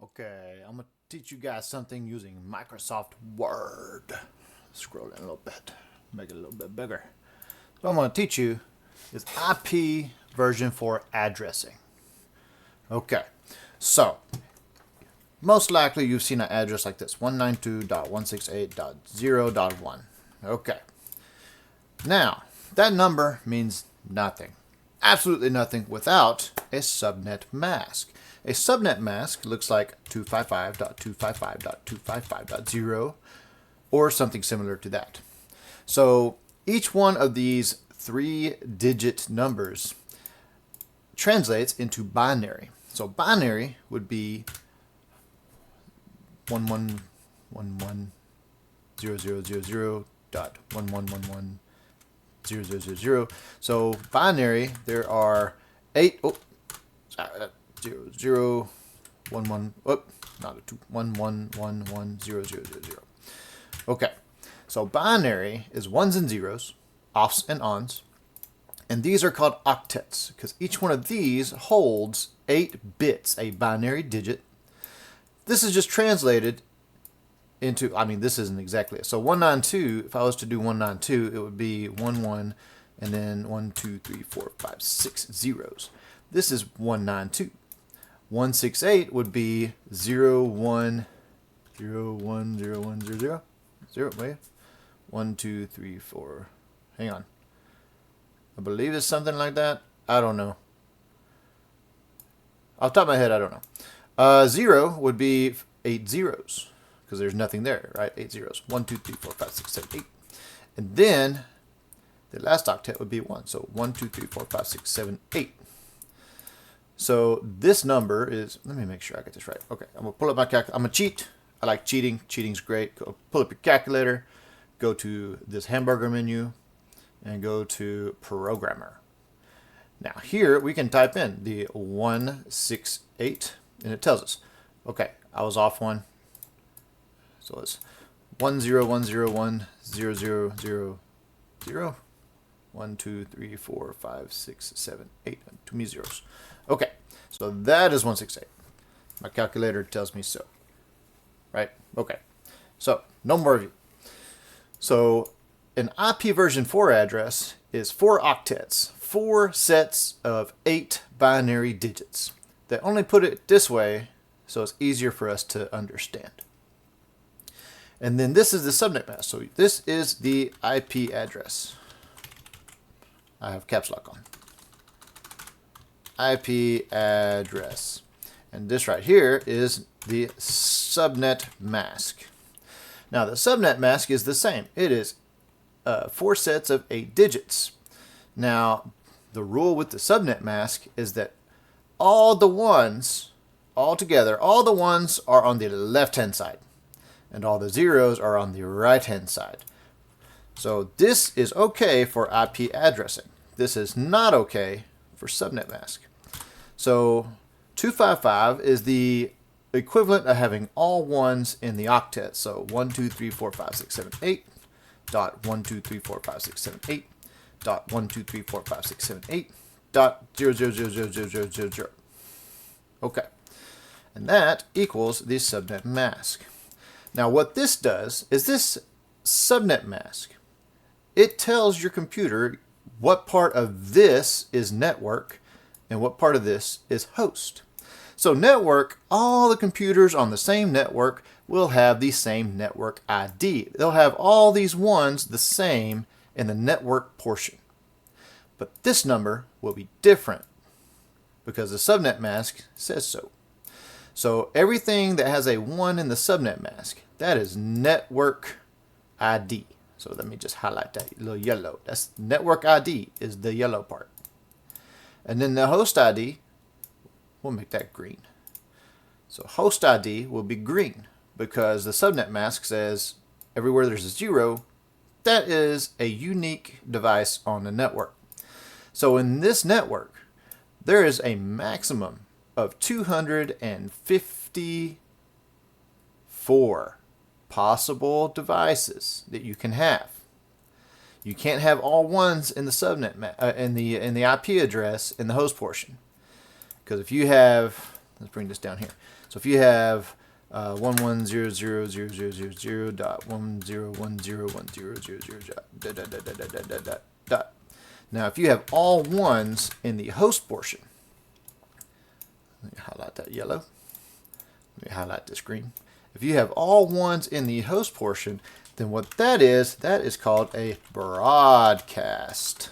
Okay, I'm going to teach you guys something using Microsoft Word. Scroll in a little bit, make it a little bit bigger. So what I'm going to teach you is IP version 4 addressing. Okay, so most likely you've seen an address like this, 192.168.0.1. Okay, now that number means nothing. Absolutely nothing without a subnet mask. A subnet mask looks like 255.255.255.0 or something similar to that. So each one of these 3-digit numbers translates into binary. So binary would be 11110000.11110000. So binary, there are 8. Oh, sorry, 0, 1, 1, oh, not a 2, 1, 1, 1, 1, 0, 0, 0, 0. Okay, so binary is ones and zeros, offs and ons, and these are called octets because each one of these holds 8 bits, a binary digit. This is just translated into, this isn't exactly it. So 192, if I was to do 192, it would be 1, 1, and then 1, 2, 3, 4, 5, 6 zeros. This is 192. 168 would be 0, 1, 0, 1, 0, 1, 0, 0, 0, wait, 1, 2, 3, 4, hang on. I believe it's something like that. I don't know. Off the top of my head, I don't know. 0 would be 8 zeros, because there's nothing there, right? 8 zeros. 1, 2, 3, 4, 5, 6, 7, 8. And then the last octet would be 1. So 1, 2, 3, 4, 5, 6, 7, 8. So this number is, let me make sure I get this right. Okay, I'm going to pull up my calculator. I'm going to cheat. I like cheating. Cheating's great. Go pull up your calculator. Go to this hamburger menu and go to programmer. Now here we can type in the 168 and it tells us, okay, I was off one. So it's 101010000. 1, 2, 3, 4, 5, 6, 7, 8. Too many zeros. Okay, so that is 168. My calculator tells me so. Right? Okay. So, no more of you. So, an IP version 4 address is 4 octets, 4 sets of 8 binary digits. They only put it this way so it's easier for us to understand. And then this is the subnet mask. So, this is the IP address. I have caps lock on. IP address. And this right here is the subnet mask. Now the subnet mask is the same. It is 4 sets of 8 digits. Now the rule with the subnet mask is that all the ones, all together, all the ones are on the left hand side. And all the zeros are on the right hand side. So this is okay for IP addressing. This is not okay for subnet mask. So 255 is the equivalent of having all ones in the octet. So 1, 2, 3, 4, 5, 6, 7, 8. Dot 1, 2, 3, 4, 5, 6, 7, 8. Dot 1, 2, 3, 4, 5, 6, 7, 8. Dot 0, 0, 0, 0, 0, 0, 0, 0. Okay. And that equals the subnet mask. Now what this does is this subnet mask, it tells your computer what part of this is network and what part of this is host. So network, all the computers on the same network will have the same network ID. They'll have all these ones the same in the network portion. But this number will be different because the subnet mask says so. So everything that has a 1 in the subnet mask, that is network ID. So let me just highlight that little yellow. That's network ID is the yellow part. And then the host ID, we'll make that green. So host ID will be green because the subnet mask says everywhere there's a 0, that is a unique device on the network. So in this network, there is a maximum of 254 possible devices that you can have. You can't have all ones in the subnet in the IP address in the host portion, because if you have Let's bring this down here. So if you have 11000000.1010101000. Now, if you have all ones in the host portion, let me highlight that yellow. Let me highlight this green. If you have all ones in the host portion, then what that is called a broadcast.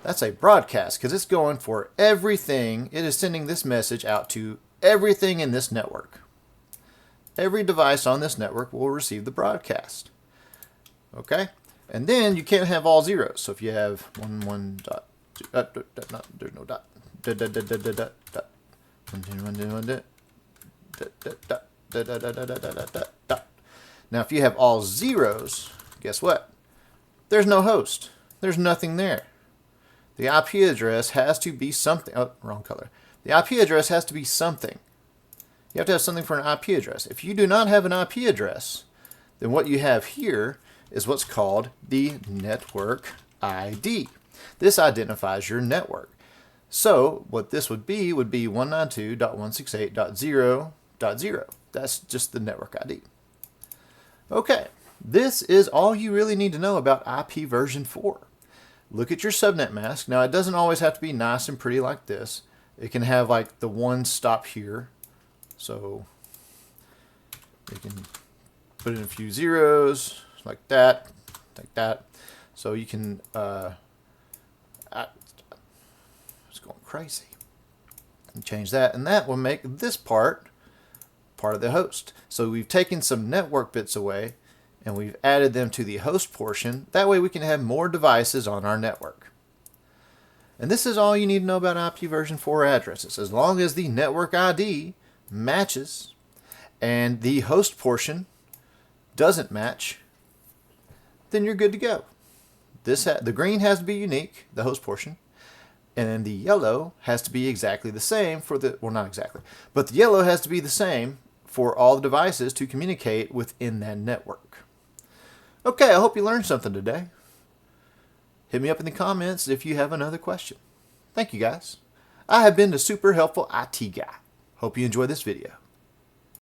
That's a broadcast because it's going for everything. It is sending this message out to everything in this network. Every device on this network will receive the broadcast. Okay? And then you can't have all zeros. So if you have 1 dot, there's no dot. Now if you have all zeros, guess what? There's no host. There's nothing there. The IP address has to be something. Oh, wrong color. The IP address has to be something. You have to have something for an IP address. If you do not have an IP address, then what you have here is what's called the network ID. This identifies your network. So what this would be 192.168.0.0. That's just the network ID. Okay, this is all you really need to know about IP version 4. Look at your subnet mask. Now, it doesn't always have to be nice and pretty like this. It can have like the one stop here. So you can put in a few zeros like that, like that. So you can, it's going crazy. And change that, and that will make this part of the host. So we've taken some network bits away and we've added them to the host portion. That way we can have more devices on our network. And this is all you need to know about IP version 4 addresses. As long as the network ID matches and the host portion doesn't match, then you're good to go. The green has to be unique, the host portion, and then the yellow has to be exactly the same for the, well, not exactly, but the yellow has to be the same for all the devices to communicate within that network. Okay, I hope you learned something today. Hit me up in the comments if you have another question. Thank you, guys. I have been the super helpful IT guy. Hope you enjoyed this video.